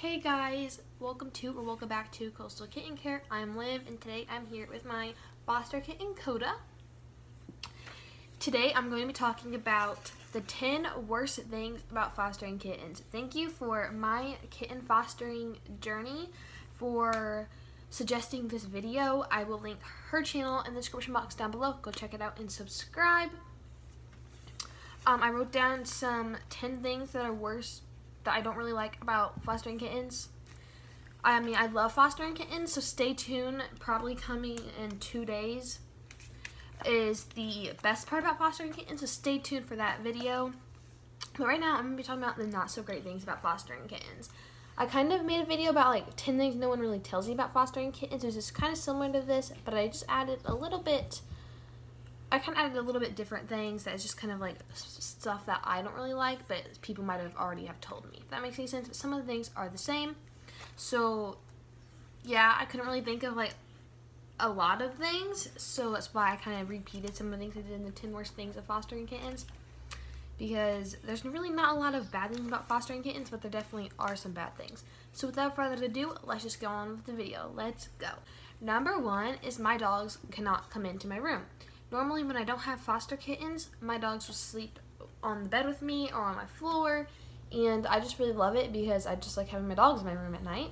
Hey guys, welcome back to Coastal Kitten Care. I'm Liv, and today I'm here with my foster kitten Coda. Today I'm going to be talking about the 10 worst things about fostering kittens. Thank you for my kitten fostering journey for suggesting this video. I will link her channel in the description box down below. Go check it out and subscribe. I wrote down some 10 things that are worse that I don't really like about fostering kittens. I mean, I love fostering kittens, so stay tuned. Probably coming in 2 days is the best part about fostering kittens, so stay tuned for that video. But right now, I'm going to be talking about the not so great things about fostering kittens. I kind of made a video about like 10 things no one really tells you about fostering kittens. It was just kind of similar to this, but I just added a little bit. I kind of added a little bit different things that is just kind of like stuff that I don't really like, but people might have already told me. If that makes any sense, but some of the things are the same. So yeah, I couldn't really think of like a lot of things, so that's why I kind of repeated some of the things I did in the 10 worst things of fostering kittens, because there's really not a lot of bad things about fostering kittens, but there definitely are some bad things. So without further ado, let's just go on with the video. Let's go. Number 1 is my dogs cannot come into my room. Normally when I don't have foster kittens, my dogs will sleep on the bed with me or on my floor, and I just really love it because I just like having my dogs in my room at night.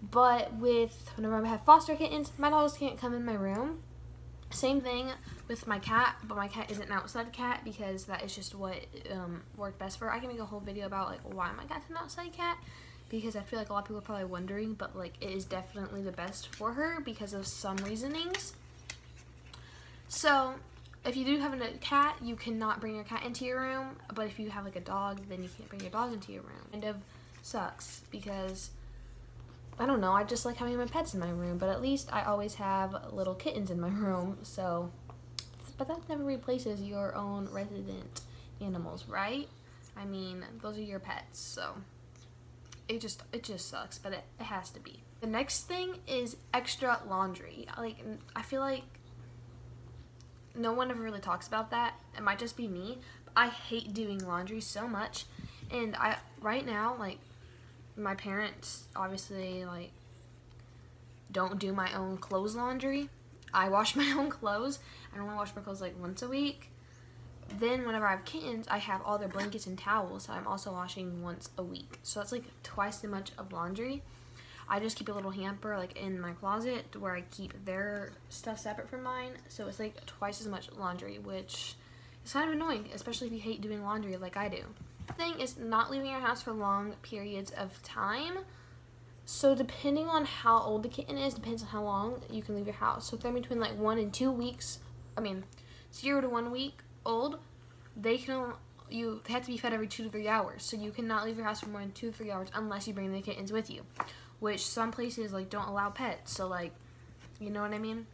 But whenever I have foster kittens, my dogs can't come in my room. Same thing with my cat, but my cat isn't an outside cat because that is just what worked best for her. I can make a whole video about like why my cat's an outside cat, because I feel like a lot of people are probably wondering, but like it is definitely the best for her because of some reasonings. So, if you do have a cat, you cannot bring your cat into your room, but if you have like a dog, then you can't bring your dog into your room. Kind of sucks because, I don't know, I just like having my pets in my room, but at least I always have little kittens in my room, so, but that never replaces your own resident animals, right? I mean, those are your pets, so it just sucks, but it has to be. The next thing is extra laundry. Like, I feel like no one ever really talks about that. It might just be me, but I hate doing laundry so much. And right now, like, my parents obviously like don't do my own clothes laundry. I wash my own clothes. I normally wash my clothes like once a week. Then whenever I have kittens, I have all their blankets and towels, so I'm also washing once a week. So that's like twice as much of laundry. I just keep a little hamper like in my closet where I keep their stuff separate from mine, so it's like twice as much laundry, which is kind of annoying, especially if you hate doing laundry like I do. The thing is not leaving your house for long periods of time. So depending on how old the kitten is, depends on how long you can leave your house. So if they're between like 1 and 2 weeks, 0 to 1 week old, they have to be fed every 2 to 3 hours. So you cannot leave your house for more than 2 to 3 hours unless you bring the kittens with you, which some places like don't allow pets, so like, you know what I mean?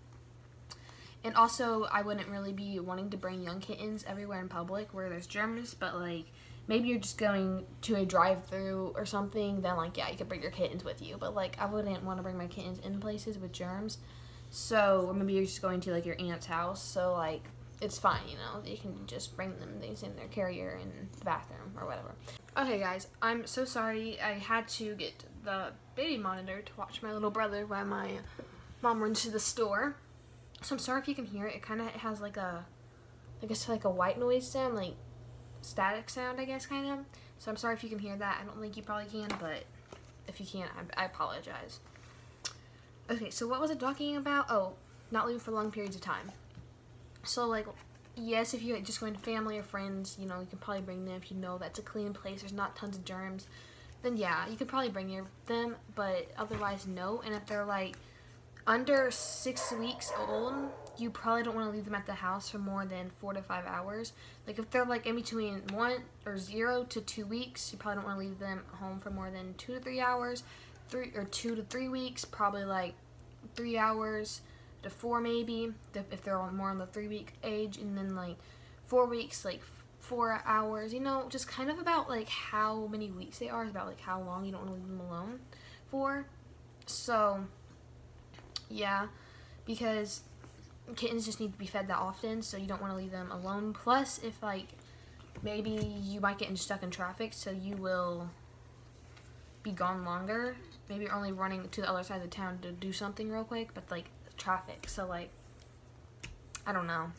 And also, I wouldn't really be wanting to bring young kittens everywhere in public where there's germs, but like, maybe you're just going to a drive-through or something, then like, yeah, you could bring your kittens with you, but like, I wouldn't want to bring my kittens in places with germs. So, or maybe you're just going to like your aunt's house, so like, it's fine, you know, you can just bring them things in their carrier in the bathroom or whatever. Okay guys, I'm so sorry. I had to get the baby monitor to watch my little brother while my mom runs to the store. So I'm sorry if you can hear it. It kind of has like a, I guess like a white noise sound, like static sound, I guess, kind of. So I'm sorry if you can hear that. I don't think you probably can, but if you can't, I apologize. Okay, so what was I talking about? Oh, not leaving for long periods of time. So like, yes, if you're just going to family or friends, you know, you can probably bring them if you know that's a clean place, there's not tons of germs, then yeah, you could probably bring them, but otherwise no. And if they're like under 6 weeks old, you probably don't want to leave them at the house for more than 4 to 5 hours. Like if they're like in between 0 to 2 weeks, you probably don't want to leave them home for more than 2 to 3 hours. 2 to 3 weeks, probably like 3 hours to 4 maybe, if they're more on the 3-week age, and then like 4 weeks, like 4 hours, you know, just kind of about like how many weeks they are, is about like how long you don't want to leave them alone for. So yeah, because kittens just need to be fed that often, so you don't want to leave them alone. Plus, if like maybe you might get stuck in traffic, so you will be gone longer. Maybe you're only running to the other side of the town to do something real quick, but like traffic. So like, I don't know.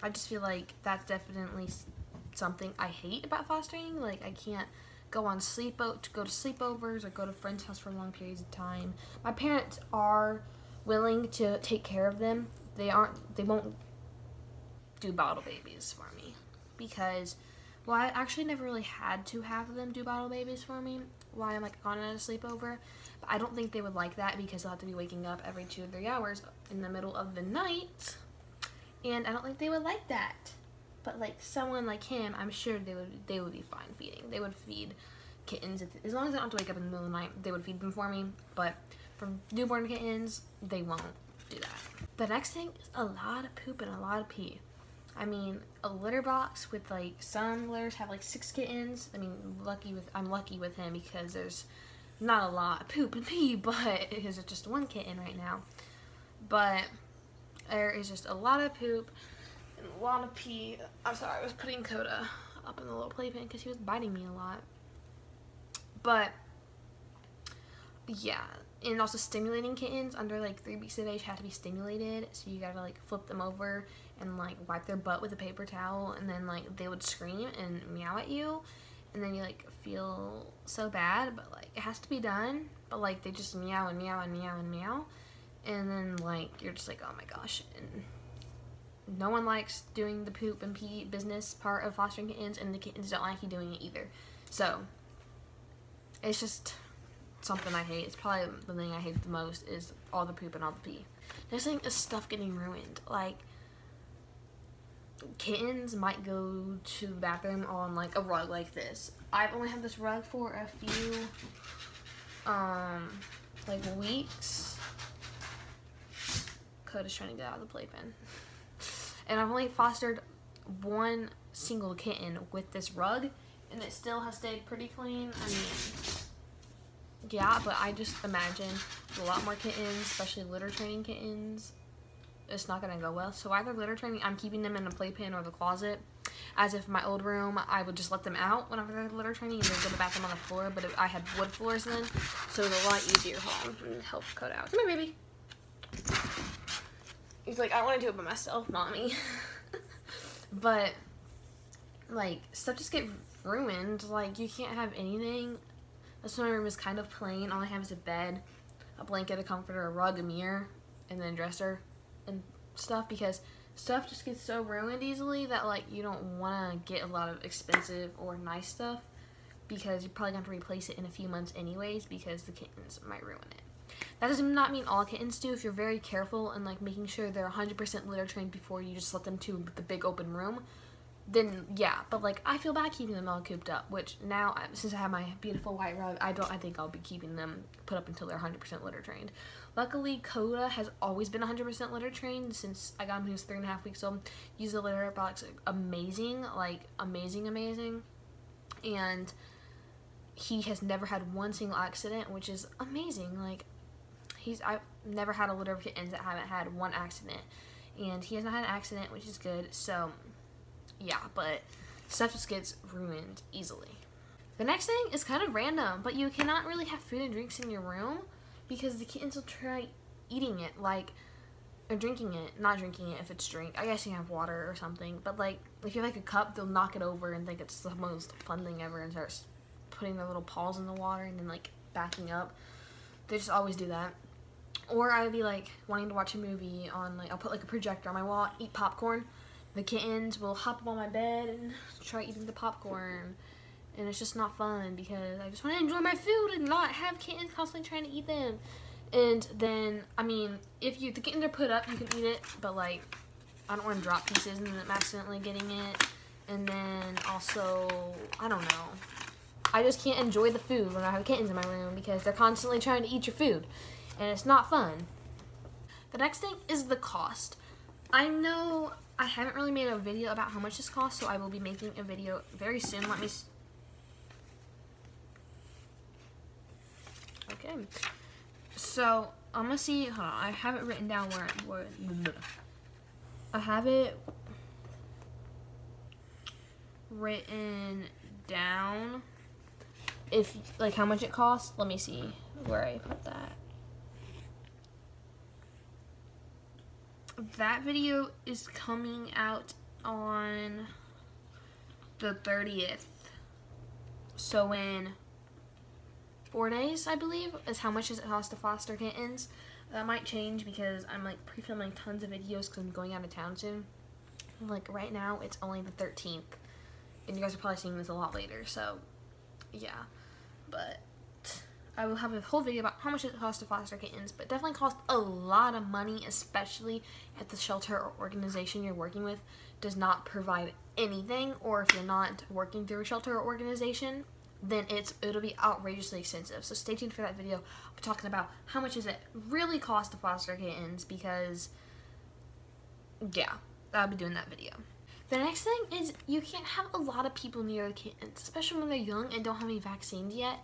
I just feel like that's definitely something I hate about fostering. Like, I can't go to sleepovers or go to friends' house for long periods of time. My parents are willing to take care of them. They won't do bottle babies for me because, well, I actually never really had to have them do bottle babies for me while I'm like gone at a sleepover. But I don't think they would like that because they'll have to be waking up every 2 or 3 hours in the middle of the night, and I don't think they would like that. But like someone like him, I'm sure they would be fine feeding. They would feed kittens as long as I don't have to wake up in the middle of the night. They would feed them for me. But for newborn kittens, they won't do that. The next thing is a lot of poop and a lot of pee. I mean, a litter box with like some litters have like 6 kittens. I mean, I'm lucky with him because there's not a lot of poop and pee, but because it's just 1 kitten right now. But there is just a lot of poop and a lot of pee. I'm sorry, I was putting Coda up in the little playpen because he was biting me a lot. But yeah, and also stimulating kittens under like 3 weeks of age have to be stimulated, so you gotta like flip them over and like wipe their butt with a paper towel, and then like they would scream and meow at you, and then you like feel so bad, but like it has to be done. But like they just meow and meow and meow and meow, and then like you're just like, oh my gosh. And no one likes doing the poop and pee business part of fostering kittens, and the kittens don't like you doing it either. So it's just something I hate. It's probably the thing I hate the most is all the poop and all the pee. Next thing is stuff getting ruined. Like, kittens might go to the bathroom on like a rug like this. I've only had this rug for a few like weeks. Coda's trying to get out of the playpen. And I've only fostered 1 single kitten with this rug, and it still has stayed pretty clean. I mean, yeah, but I just imagine a lot more kittens, especially litter training kittens, it's not going to go well. So either litter training, I'm keeping them in a playpen or the closet. As if my old room, I would just let them out whenever they're litter training and then go to the bathroom on the floor. But I had wood floors then, so it was a lot easier. Hold on, and help Coda out. Come here, baby. He's like, I want to do it by myself, mommy. But like, stuff just get ruined. Like, you can't have anything. That's why my room is kind of plain. All I have is a bed, a blanket, a comforter, a rug, a mirror, and then a dresser and stuff, because stuff just gets so ruined easily that like you don't want to get a lot of expensive or nice stuff, because you're probably going to have to replace it in a few months anyways because the kittens might ruin it. That does not mean all kittens do. If you're very careful and like making sure they're 100% litter trained before you just let them to the big open room, then yeah. But like, I feel bad keeping them all cooped up, which now since I have my beautiful white rug, I think I'll be keeping them put up until they're 100% litter trained. Luckily, Coda has always been 100% litter trained since I got him when he was 3.5 weeks old. Use the litter box amazing, like amazing. And he has never had 1 single accident, which is amazing. Like, I've never had a litter of kittens that haven't had 1 accident, and he has not had an accident, which is good. So yeah, but stuff just gets ruined easily. The next thing is kind of random, but you cannot really have food and drinks in your room because the kittens will try eating it, like, or drinking it. Not drinking it if it's drink. I guess you can have water or something, but like, if you have like a cup, they'll knock it over and think it's the most fun thing ever and start putting their little paws in the water and then like backing up. They just always do that. Or I would be like wanting to watch a movie on, like, I'll put like a projector on my wall, eat popcorn. The kittens will hop up on my bed and try eating the popcorn. And it's just not fun because I just want to enjoy my food and not have kittens constantly trying to eat them. And then, I mean, if the kittens are put up, you can eat it. But like, I don't want to drop pieces and then I'm accidentally getting it. And then also, I don't know. I just can't enjoy the food when I have kittens in my room because they're constantly trying to eat your food. And it's not fun. The next thing is the cost. I know I haven't really made a video about how much this costs, so I will be making a video very soon. Let me... Okay. So, I'm gonna see... Hold on. I have it written down where I have it written down if, like, how much it costs, let me see where I put that. That video is coming out on the 30th. So in 4 days, I believe, is how much does it cost to foster kittens. That might change because I'm like pre-filming tons of videos because I'm going out of town soon. Like right now, it's only the 13th. And you guys are probably seeing this a lot later, so yeah. But I will have a whole video about how much it costs to foster kittens, but it definitely costs a lot of money, especially if the shelter or organization you're working with does not provide anything, or if you're not working through a shelter or organization, then it'll be outrageously expensive. So stay tuned for that video. I'll be talking about how much does it really cost to foster kittens, because yeah, I'll be doing that video. The next thing is you can't have a lot of people near the kittens, especially when they're young and don't have any vaccines yet.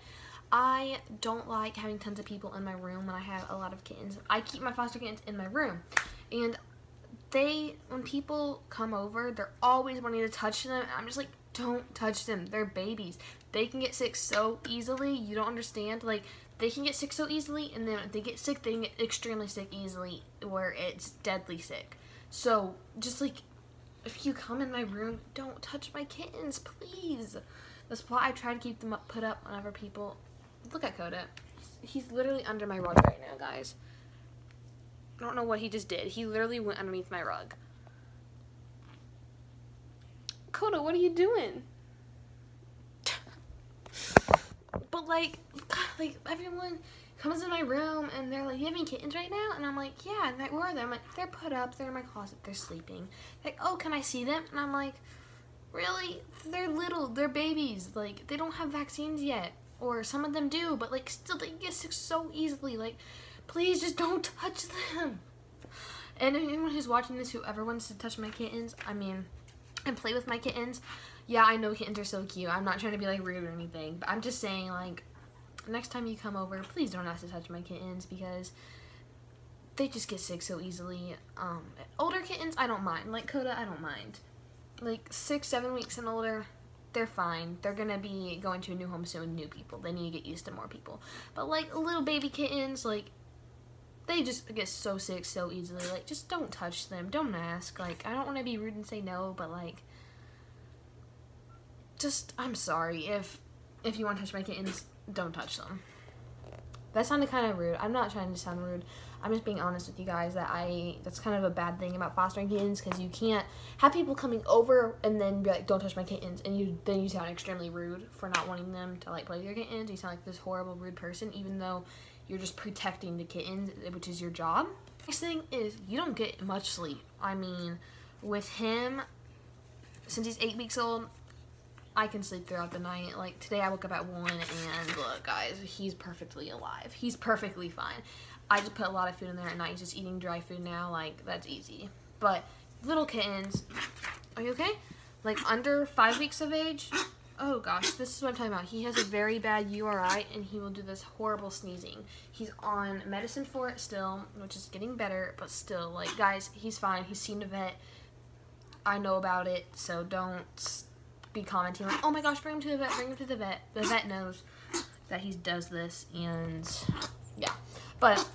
I don't like having tons of people in my room when I have a lot of kittens. I keep my foster kittens in my room, and when people come over, they're always wanting to touch them, and I'm just like, don't touch them. They're babies. They can get sick so easily. You don't understand. Like, they can get sick so easily, and then if they get sick, they can get extremely sick easily, where it's deadly sick. So just like, if you come in my room, don't touch my kittens, please. That's why I try to keep them put up whenever people look at Coda. He's literally under my rug right now, guys. I don't know what he just did. He literally went underneath my rug. Coda, what are you doing? But like everyone comes in my room and they're like, you have any kittens right now? And I'm like, yeah. And where are they? I'm like, they're put up. They're in my closet. They're sleeping. Like, oh, can I see them? And I'm like, really? They're little. They're babies. Like, they don't have vaccines yet. Or some of them do, but like still they get sick so easily. Like, please just don't touch them. And anyone who's watching this, whoever wants to touch my kittens, I mean, and play with my kittens, yeah, I know kittens are so cute. I'm not trying to be like rude or anything, but I'm just saying, like, next time you come over, please don't ask to touch my kittens, because they just get sick so easily. Older kittens, I don't mind. Like Coda, I don't mind. Like 6-7 weeks and older, they're fine. They're gonna be going to a new home soon, new people. They need to get used to more people. But like little baby kittens, like, they just get so sick so easily. Like, just don't touch them. Don't ask. Like, I don't want to be rude and say no, but like, just, I'm sorry. If you want to touch my kittens, don't touch them. That sounded kind of rude. I'm not trying to sound rude. I'm just being honest with you guys that that's kind of a bad thing about fostering kittens, because you can't have people coming over and then be like, don't touch my kittens, and then you sound extremely rude for not wanting them to like play with your kittens. You sound like this horrible rude person, even though you're just protecting the kittens, which is your job. Next thing is, you don't get much sleep. I mean, with him, since he's 8 weeks old, I can sleep throughout the night. Like, today I woke up at 1, and look, guys, he's perfectly alive. He's perfectly fine. I just put a lot of food in there at night. He's just eating dry food now. Like, that's easy. But little kittens, are you okay? Like, under 5 weeks of age, oh gosh, this is what I'm talking about. He has a very bad URI, and he will do this horrible sneezing. He's on medicine for it still, which is getting better, but still, like, guys, he's fine. He's seen a vet. I know about it, so don't be commenting like, oh my gosh, bring him to the vet, bring him to the vet. The vet knows that he does this, and yeah. But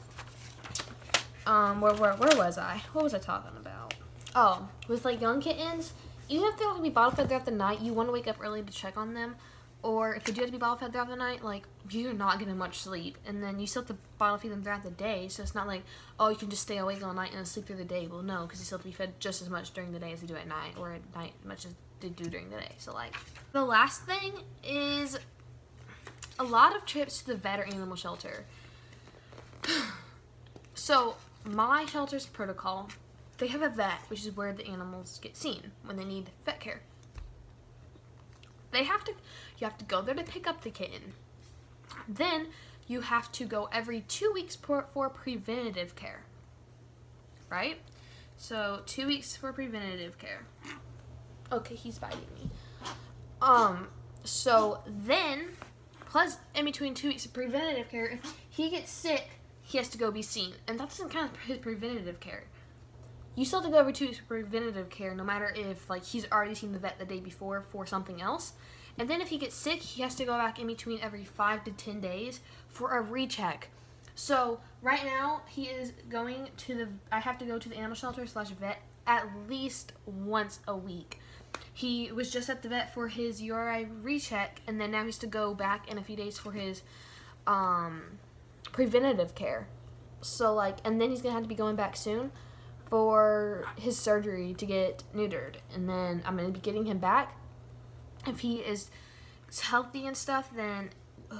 where was I? What was I talking about? Oh, with like young kittens, even if they don't have to be bottle fed throughout the night, you want to wake up early to check on them. Or if they do have to be bottle fed throughout the night, like, you're not getting much sleep. And then you still have to bottle feed them throughout the day, so it's not like, oh, you can just stay awake all night and sleep through the day. Well, no, because you still have to be fed just as much during the day as they do at night, or at night much as they do during the day. So, like, the last thing is a lot of trips to the vet or animal shelter. So, my shelter's protocol, they have a vet, which is where the animals get seen when they need vet care. You have to go there to pick up the kitten. Then you have to go every 2 weeks for preventative care, right? So 2 weeks for preventative care. Okay, he's biting me. So then, plus in between 2 weeks of preventative care, if he gets sick, he has to go be seen, and that doesn't count as his preventative care. You still have to go every 2 weeks for preventative care, no matter if like he's already seen the vet the day before for something else. And then if he gets sick, he has to go back in between every 5 to 10 days for a recheck. So right now he is going to I have to go to the animal shelter / vet at least once a week. He was just at the vet for his URI recheck, and then now he has to go back in a few days for his preventative care. So like, and then he's gonna have to be going back soon for his surgery to get neutered, and then I'm gonna be getting him back. If he is healthy and stuff, then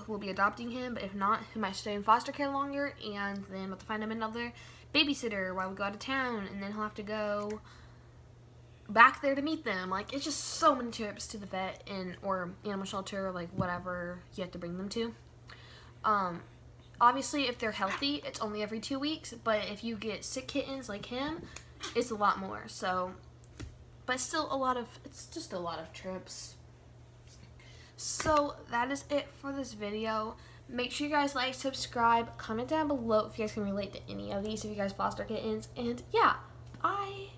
we'll be adopting him, but if not, he might stay in foster care longer, and then we'll have to find him another babysitter while we go out of town, and then he'll have to go back there to meet them. Like, it's just so many trips to the vet or animal shelter, or like whatever you have to bring them to. Obviously, if they're healthy, it's only every 2 weeks, but if you get sick kittens like him, it's a lot more. So, but still it's just a lot of trips. So that is it for this video. Make sure you guys like, subscribe, comment down below if you guys can relate to any of these, if you guys foster kittens, and yeah, bye.